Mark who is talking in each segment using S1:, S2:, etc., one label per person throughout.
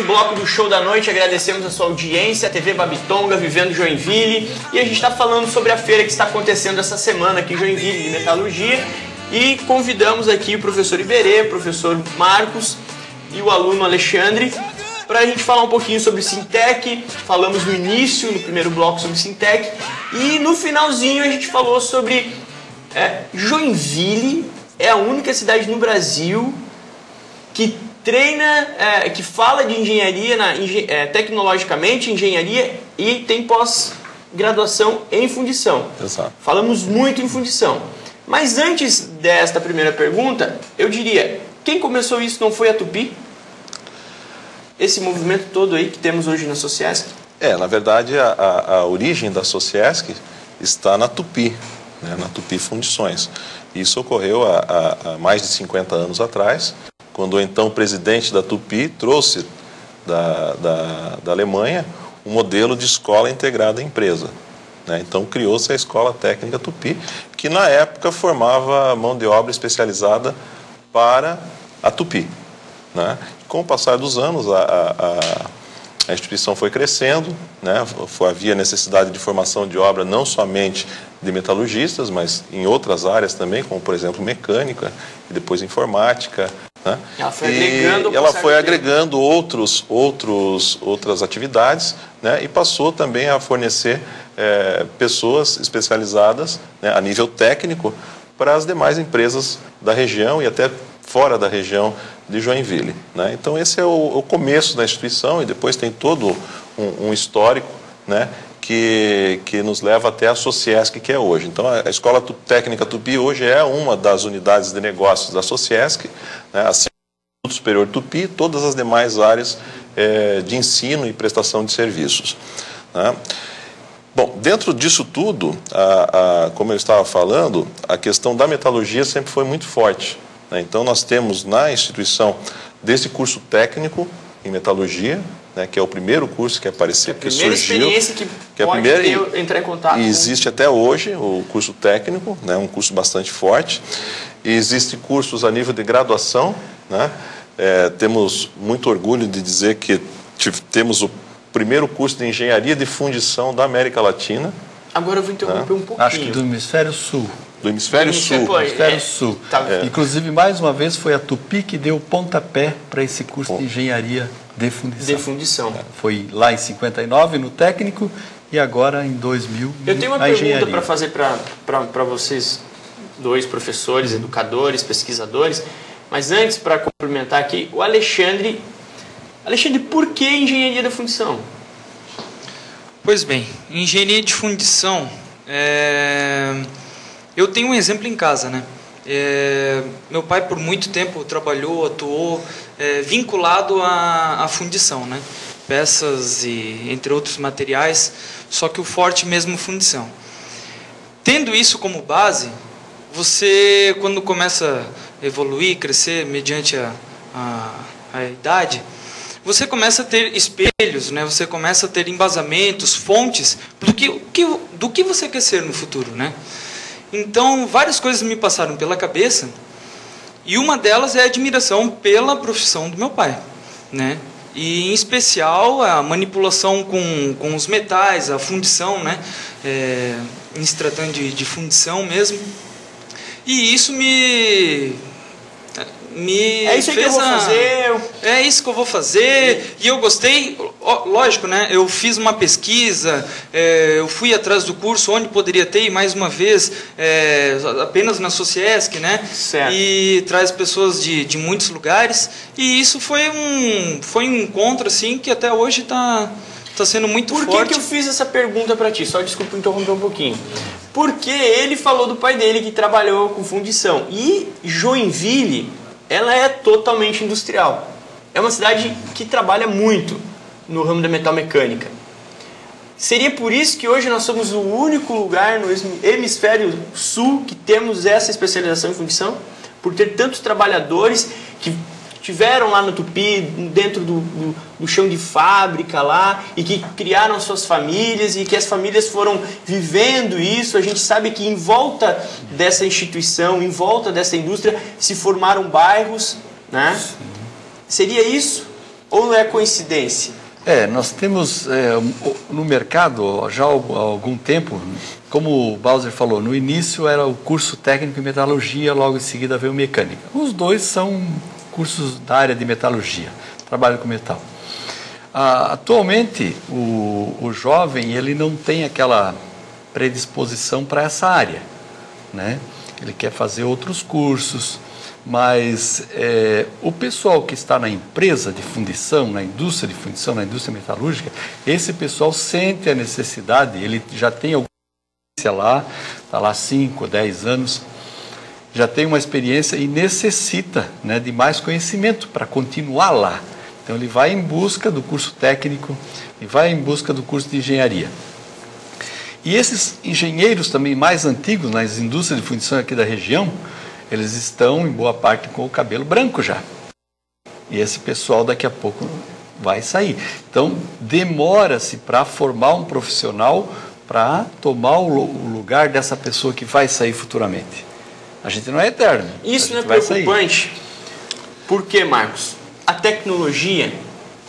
S1: bloco do Show da Noite, agradecemos a sua audiência, a TV Babitonga, Vivendo Joinville, e a gente está falando sobre a feira que está acontecendo essa semana aqui em Joinville, de metalurgia, e convidamos aqui o professor Iberê, o professor Marcos e o aluno Alexandre, para a gente falar um pouquinho sobre Sintec. Falamos no início, no primeiro bloco, sobre Sintec, e no finalzinho a gente falou sobre Joinville é a única cidade no Brasil que treina, que fala de engenharia, tecnologicamente, engenharia, e tem pós-graduação em fundição.
S2: Exato.
S1: Falamos muito em fundição. Mas antes desta primeira pergunta, eu diria, quem começou isso não foi a Tupi? Esse movimento todo aí que temos hoje na Sociesc?
S2: Na verdade, a origem da Sociesc está na Tupi, né, na Tupi Fundições. Isso ocorreu há mais de 50 anos atrás, quando o então presidente da Tupi trouxe da Alemanha um modelo de escola integrada à empresa. Né? Então criou-se a Escola Técnica Tupi, que na época formava mão de obra especializada para a Tupi. Né? Com o passar dos anos, a instituição foi crescendo, né? Havia necessidade de formação de obra não somente de metalurgistas, mas em outras áreas também, como por exemplo mecânica e depois informática. Né?
S1: Ela foi
S2: agregando outras atividades, né? E passou também a fornecer pessoas especializadas, né, a nível técnico para as demais empresas da região e até fora da região de Joinville. Né? Então esse é o começo da instituição, e depois tem todo um histórico, né, que nos leva até a Sociesc, que é hoje. Então a Escola Técnica Tupi hoje é uma das unidades de negócios da Sociesc, né, assim como o Instituto Superior Tupi, todas as demais áreas de ensino e prestação de serviços. Né? Bom, dentro disso tudo, como eu estava falando, a questão da metalurgia sempre foi muito forte. Então, nós temos na instituição desse curso técnico em metalurgia, né, que é o primeiro curso que apareceu, que surgiu.
S1: Experiência que pode entrar em contato.
S2: E existe até hoje o curso técnico, né, um curso bastante forte. E existem cursos a nível de graduação. Né, temos muito orgulho de dizer que temos o primeiro curso de engenharia de fundição da América Latina.
S1: Agora eu vou interromper um pouquinho.
S3: Acho que do Hemisfério Sul.
S2: Do Hemisfério Sul.
S3: Hemisfério Sul. Inclusive, mais uma vez, foi a Tupi que deu o pontapé para esse curso de engenharia de fundição. Foi lá em 59 no técnico e agora em 2000
S1: eu tenho uma pergunta para fazer para vocês dois professores, educadores, pesquisadores, mas antes, para complementar aqui, o Alexandre, por que engenharia da fundição?
S4: Pois bem, engenharia de fundição, eu tenho um exemplo em casa, né? Meu pai por muito tempo trabalhou, atuou vinculado à fundição, né? Peças e entre outros materiais, só que o forte mesmo fundição. Tendo isso como base, você quando começa a evoluir, crescer mediante a idade, você começa a ter espelhos, né? Você começa a ter embasamentos, fontes do que você quer ser no futuro, né? Então, várias coisas me passaram pela cabeça, e uma delas é a admiração pela profissão do meu pai, né? E, em especial, a manipulação com os metais, a fundição, né? Em se tratando de fundição mesmo. E isso
S1: é isso que eu vou fazer.
S4: É isso que eu vou fazer. E eu gostei, lógico, né? Eu fiz uma pesquisa, eu fui atrás do curso onde poderia ter, e mais uma vez, apenas na Sociesc, né?
S1: Certo.
S4: E traz pessoas de muitos lugares. E isso foi um encontro assim que até hoje está sendo muito forte.
S1: Por que eu fiz essa pergunta para ti? Só desculpa interromper um pouquinho. Porque ele falou do pai dele que trabalhou com fundição. E Joinville, ela é totalmente industrial. É uma cidade que trabalha muito no ramo da metalmecânica. Seria por isso que hoje nós somos o único lugar no hemisfério sul que temos essa especialização em fundição? Por ter tantos trabalhadores que tiveram lá no Tupi, dentro do chão de fábrica lá, e que criaram suas famílias, e que as famílias foram vivendo isso. A gente sabe que em volta dessa instituição, em volta dessa indústria, se formaram bairros, né? Seria isso? Ou não é coincidência?
S3: Nós temos no mercado já há algum tempo, como o Bauser falou, no início era o curso técnico em metalurgia, logo em seguida veio mecânica. Os dois são cursos da área de metalurgia, trabalho com metal. Atualmente, o jovem ele não tem aquela predisposição para essa área, né? Ele quer fazer outros cursos, mas o pessoal que está na empresa de fundição, na indústria de fundição, na indústria metalúrgica, esse pessoal sente a necessidade, ele já tem alguma experiência lá, está lá 5, 10 anos, já tem uma experiência e necessita, né, de mais conhecimento para continuar lá. Então ele vai em busca do curso técnico e vai em busca do curso de engenharia. E esses engenheiros também mais antigos nas indústrias de fundição aqui da região, eles estão em boa parte com o cabelo branco já. E esse pessoal daqui a pouco vai sair. Então demora-se para formar um profissional para tomar o lugar dessa pessoa que vai sair futuramente. A gente não é eterno.
S1: Isso não é preocupante? Por quê, Marcos? A tecnologia,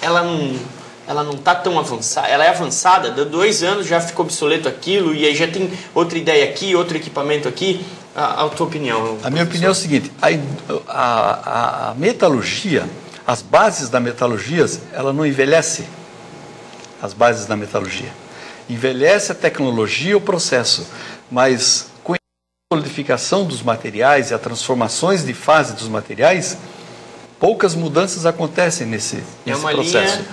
S1: ela não está tão avançada, ela é avançada, deu 2 anos já ficou obsoleto aquilo, e aí já tem outra ideia aqui, outro equipamento aqui. A tua opinião?
S3: A minha opinião é o seguinte, a metalurgia, as bases da metalurgia, ela não envelhece, as bases da metalurgia. Envelhece a tecnologia, o processo, mas com a solidificação dos materiais e as transformações de fase dos materiais, poucas mudanças acontecem nesse processo.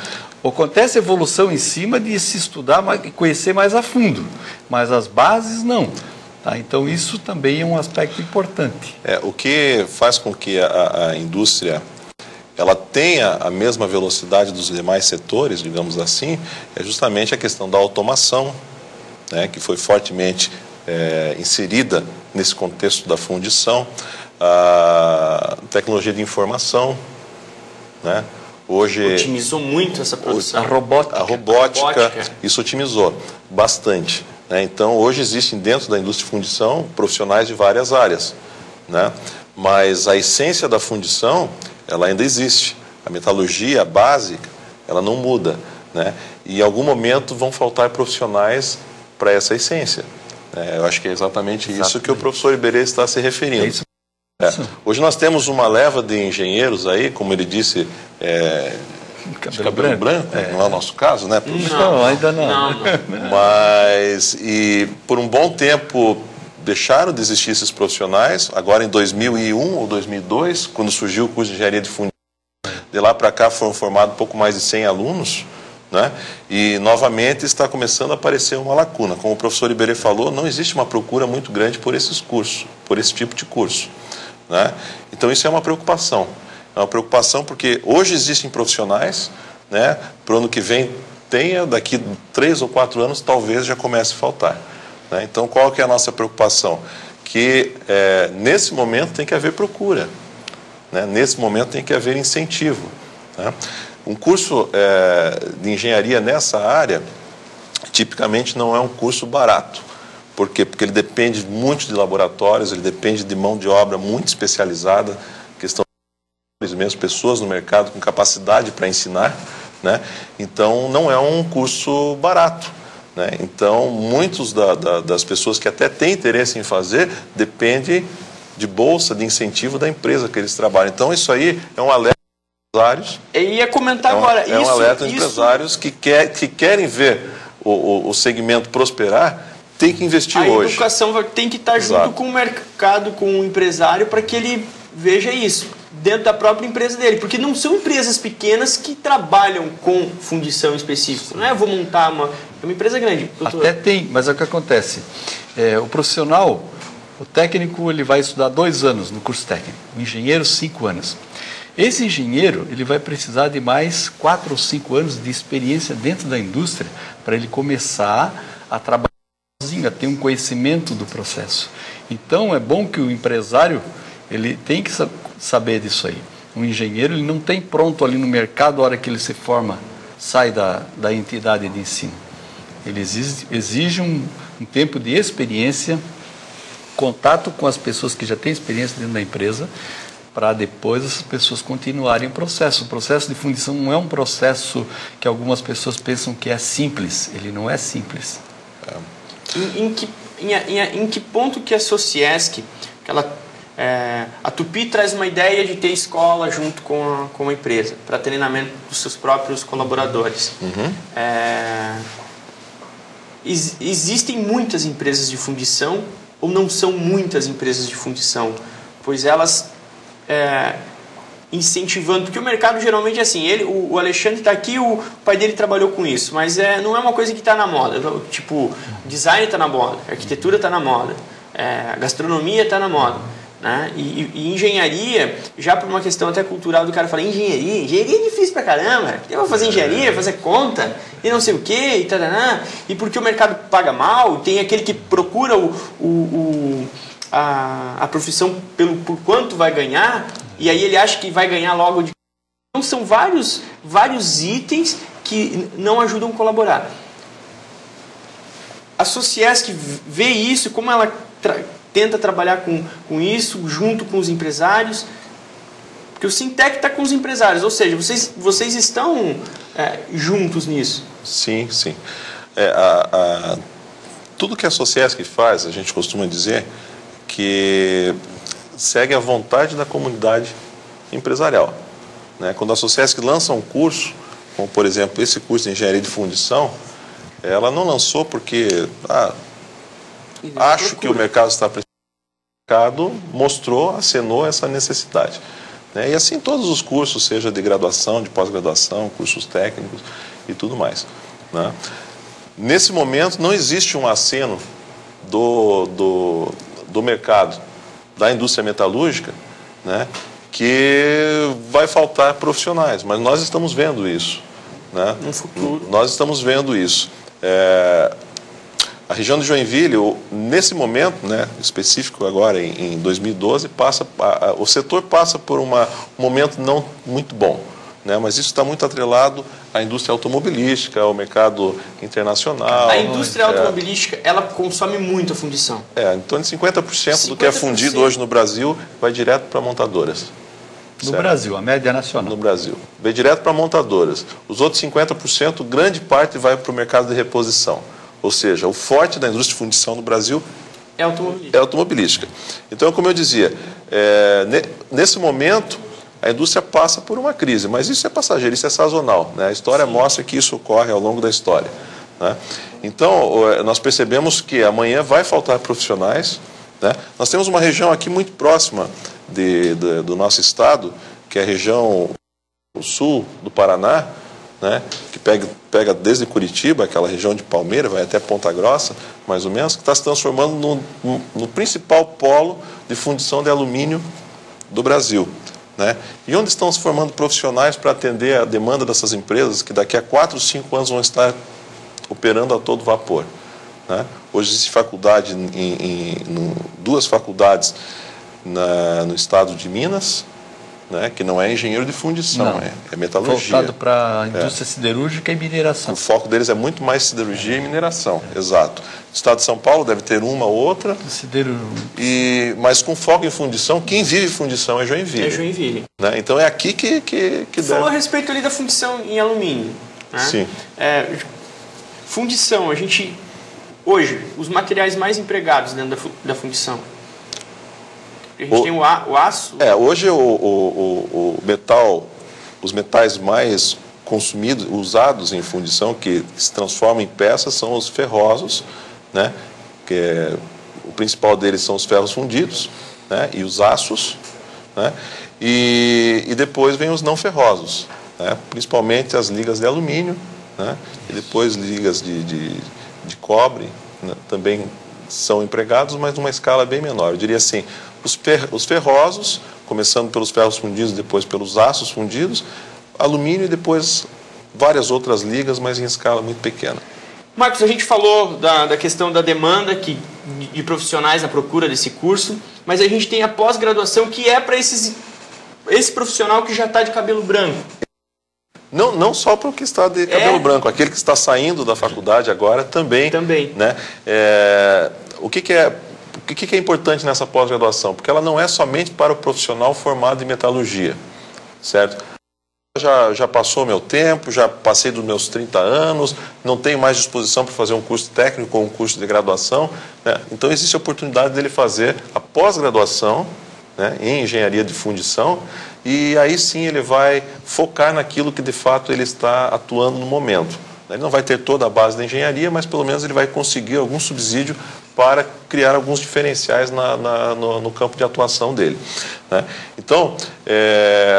S3: Acontece evolução em cima de se estudar e conhecer mais a fundo, mas as bases não. Tá? Então isso também é um aspecto importante.
S2: O que faz com que a indústria ela tenha a mesma velocidade dos demais setores, digamos assim, é justamente a questão da automação, né, que foi fortemente inserida nesse contexto da fundição, a tecnologia de informação, né? Hoje
S1: otimizou muito essa produção.
S2: A robótica, isso otimizou bastante, né? Então hoje existem dentro da indústria de fundição profissionais de várias áreas, né? Mas a essência da fundição ela ainda existe. A metalurgia básica ela não muda, né? E em algum momento vão faltar profissionais para essa essência. Eu acho que é exatamente isso que o professor Iberê está se referindo.
S3: É isso.
S2: Hoje nós temos uma leva de engenheiros aí, como ele disse, de cabelo branco, não é o nosso caso, né, professor?
S3: Não, ainda não.
S2: Mas, e por um bom tempo deixaram de existir esses profissionais, agora em 2001 ou 2002, quando surgiu o curso de engenharia de fundição, de lá para cá foram formados pouco mais de 100 alunos, né? E novamente está começando a aparecer uma lacuna. Como o professor Iberê falou, não existe uma procura muito grande por esses cursos, por esse tipo de curso, né? Então isso é uma preocupação. É uma preocupação porque hoje existem profissionais, né? Para o ano que vem tenha, daqui 3 ou 4 anos talvez já comece a faltar, né? Então qual que é a nossa preocupação? Que nesse momento tem que haver procura, né? Nesse momento tem que haver incentivo, né? Um curso de engenharia nessa área tipicamente não é um curso barato. Por quê? Porque ele depende muito de laboratórios, ele depende de mão de obra muito especializada, questão de mesmo pessoas no mercado com capacidade para ensinar, né? Então não é um curso barato, né? Então muitos das pessoas que até têm interesse em fazer depende de bolsa, de incentivo da empresa que eles trabalham. Então isso aí é um alerta aos empresários.
S1: Eu ia comentar agora.
S2: É um alerta aos empresários que querem ver o segmento prosperar. Tem que investir hoje.
S1: A educação tem que estar junto com o mercado, com o empresário, para que ele veja isso dentro da própria empresa dele. Porque não são empresas pequenas que trabalham com fundição específica. Não é vou montar uma empresa grande.
S3: Até tem, mas é o que acontece. O profissional, o técnico, ele vai estudar 2 anos no curso técnico. O engenheiro, 5 anos. Esse engenheiro ele vai precisar de mais 4 ou 5 anos de experiência dentro da indústria para ele começar a trabalhar, a ter um conhecimento do processo. Então é bom que o empresário ele tem que saber disso aí. Um engenheiro ele não tem pronto ali no mercado a hora que ele se forma, sai da entidade de ensino. Ele exige um tempo de experiência, contato com as pessoas que já têm experiência dentro da empresa, para depois as pessoas continuarem o processo. O processo de fundição não é um processo que algumas pessoas pensam que é simples. Ele não é simples.
S1: Em que ponto que a Sociesc, a Tupi traz uma ideia de ter escola junto com a empresa, para treinamento dos seus próprios colaboradores. Existem muitas empresas de fundição ou não são muitas empresas de fundição? Pois elas incentivando, porque o mercado geralmente é assim, o Alexandre está aqui, o pai dele trabalhou com isso, mas não é uma coisa que está na moda, tipo, design está na moda, arquitetura está na moda, gastronomia está na moda, né? E engenharia, já por uma questão até cultural do cara falar, engenharia é difícil pra caramba, eu vou fazer engenharia, fazer conta, e não sei o que, e porque o mercado paga mal, tem aquele que procura a profissão por quanto vai ganhar, e aí ele acha que vai ganhar logo de... Então são vários itens que não ajudam a colaborar. A Sociesc vê isso, como ela tenta trabalhar com isso, junto com os empresários, porque o Sintec está com os empresários, ou seja, vocês estão juntos nisso.
S2: Sim, sim. Tudo que a Sociesc faz, a gente costuma dizer que segue a vontade da comunidade empresarial, né? Quando a Sociesc lança um curso, como por exemplo esse curso de engenharia de fundição, ela não lançou porque acho que o mercado está precisando. O mercado mostrou, acenou essa necessidade, né? E assim todos os cursos, seja de graduação, de pós-graduação, cursos técnicos e tudo mais, né? Nesse momento não existe um aceno do mercado, da indústria metalúrgica, né, que vai faltar profissionais, mas nós estamos vendo isso, né?
S1: No futuro.
S2: Nós estamos vendo isso. A região de Joinville, nesse momento, né, específico agora em 2012, o setor passa por um momento não muito bom, né, mas isso está muito atrelado à indústria automobilística, ao mercado internacional.
S1: A indústria automobilística, ela consome muito a fundição.
S2: Em torno de 50% do que é fundido hoje no Brasil vai direto para montadoras.
S3: No Brasil, a média nacional.
S2: No Brasil. Vai direto para montadoras. Os outros 50%, grande parte vai para o mercado de reposição. Ou seja, o forte da indústria de fundição no Brasil é automobilística. Então, como eu dizia, nesse momento a indústria passa por uma crise, mas isso é passageiro, isso é sazonal, né? A história mostra que isso ocorre ao longo da história, né? Então, nós percebemos que amanhã vai faltar profissionais, né? Nós temos uma região aqui muito próxima do nosso estado, que é a região sul do Paraná, né? Que pega desde Curitiba, aquela região de Palmeira, vai até Ponta Grossa, mais ou menos, que está se transformando no principal polo de fundição de alumínio do Brasil, né? E onde estão se formando profissionais para atender a demanda dessas empresas que daqui a 4, 5 anos vão estar operando a todo vapor, né? Hoje existe faculdade, duas faculdades no estado de Minas, né, que não é engenheiro de fundição, é metalurgia.
S3: Voltado para a indústria siderúrgica e mineração.
S2: O foco deles é muito mais siderurgia e mineração, exato. O estado de São Paulo deve ter uma ou outra, mas com foco em fundição, quem vive fundição é Joinville.
S1: É Joinville.
S2: Né? Então é aqui que
S1: falou a respeito ali da fundição em alumínio, né?
S2: Sim.
S1: Fundição, hoje, os materiais mais empregados dentro da fundição. A gente tem o aço.
S2: Hoje o metal, os metais mais consumidos, usados em fundição, que se transformam em peças, são os ferrosos, né? O principal deles são os ferros fundidos, né? E os aços, né? E depois vem os não ferrosos, né? Principalmente as ligas de alumínio, né? E depois ligas de cobre, né? Também são empregados, mas numa escala bem menor. Eu diria assim, os ferrosos, começando pelos ferros fundidos, depois pelos aços fundidos, alumínio e depois várias outras ligas, mas em escala muito pequena.
S1: Marcos, a gente falou da questão da demanda de profissionais na procura desse curso, mas a gente tem a pós-graduação que é para esse profissional que já está de cabelo branco.
S2: Não só para o que está de cabelo branco, aquele que está saindo da faculdade agora também.
S1: Também.
S2: Né? O que é O que é importante nessa pós-graduação? Porque ela não é somente para o profissional formado em metalurgia, certo? Já passou meu tempo, já passei dos meus 30 anos, não tenho mais disposição para fazer um curso técnico ou um curso de graduação, né? Então existe a oportunidade dele fazer a pós-graduação, né, em engenharia de fundição, e aí sim ele vai focar naquilo que de fato ele está atuando no momento. Ele não vai ter toda a base da engenharia, mas pelo menos ele vai conseguir algum subsídio para criar alguns diferenciais no campo de atuação dele, né? Então,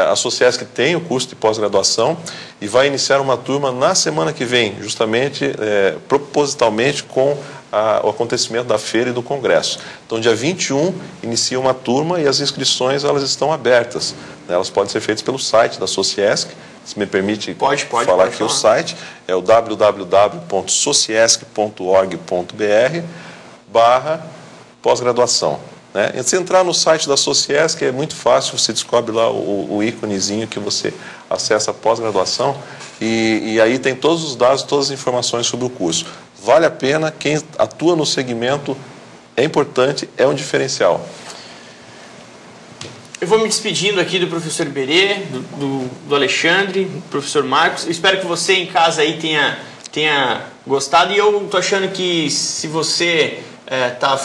S2: a Sociesc tem o curso de pós-graduação e vai iniciar uma turma na semana que vem, justamente, propositalmente com o acontecimento da feira e do congresso. Então, dia 21, inicia uma turma e as inscrições elas estão abertas, né? Elas podem ser feitas pelo site da Sociesc. Se me permite falar aqui o site, é o www.sociesc.org.br/pós-graduação. Né? Se entrar no site da Sociesc é muito fácil, você descobre lá o íconezinho que você acessa a pós-graduação e aí tem todos os dados, todas as informações sobre o curso. Vale a pena, quem atua no segmento é importante, é um diferencial.
S1: Eu vou me despedindo aqui do professor Iberê, do Alexandre, do professor Marcos. Eu espero que você em casa aí tenha gostado. E eu tô achando que se você está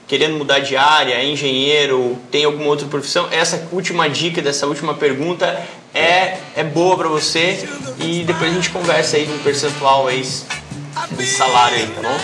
S1: querendo mudar de área, é engenheiro, tem alguma outra profissão, essa última dica dessa última pergunta é boa para você. E depois a gente conversa aí no percentual aí, de salário aí, tá bom?